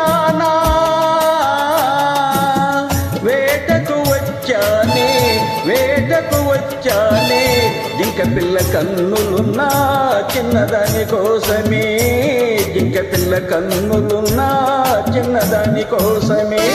చిన్నదానా వేటకు వచ్చానే జింక పిల్ల కన్నులున్నా చిన్నదాని కోసమే జింక పిల్ల కన్నులున్నా చిన్నదాని కోసమే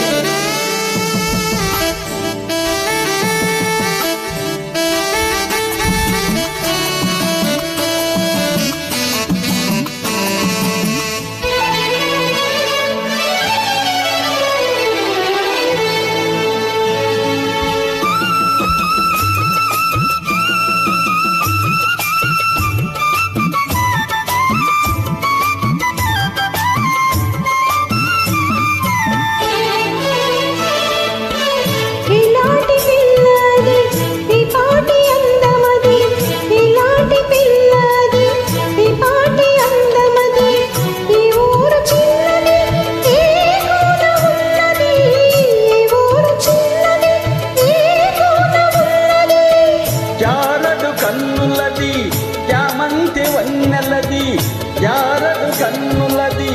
జారడు కన్నులది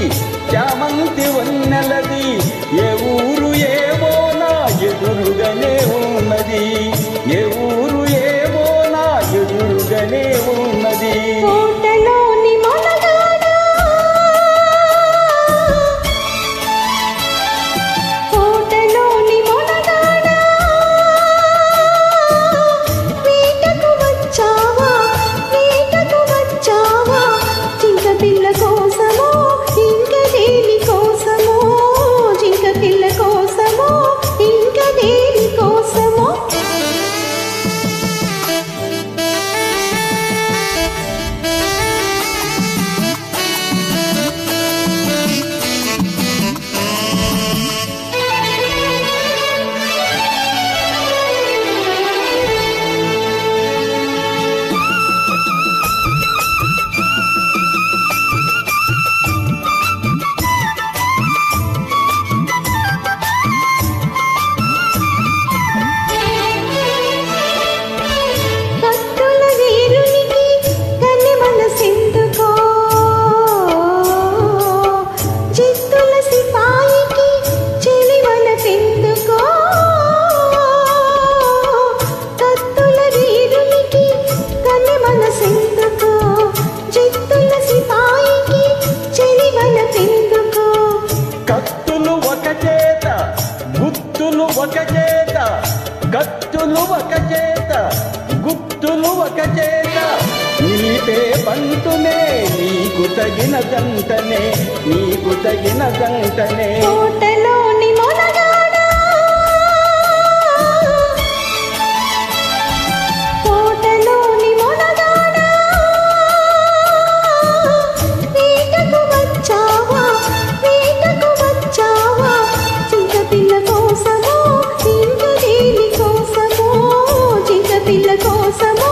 చామంతి వన్నెలది ఏ ఊరు ఏమో నా ఎదురుగానే ఉన్నది ఏ ఊరు ఏమో నా ఎదురుగానే ఉన్నది కత్తులు ఒక చేత గుత్తులు ఒక చేత నీపే బంటునే నీకు తగిన దంటనే తోటలోని మొనగాడా వేటకు వచ్చావా జింక పిల్ల కోసమో ఇంక దేని కోసమో జింక పిల్ల కోసమో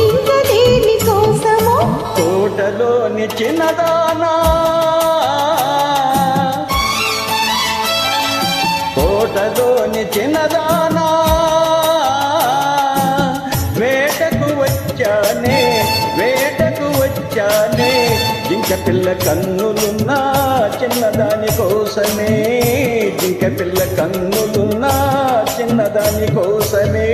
ఇంక దేని కోసమో తోటలోని చిన్నదానా వేటకు వచ్చానే జింక పిల్ల కన్నులున్నా చిన్నదాని కోసమే జింక పిల్ల కన్నులున్నా చిన్నదాని కోసమే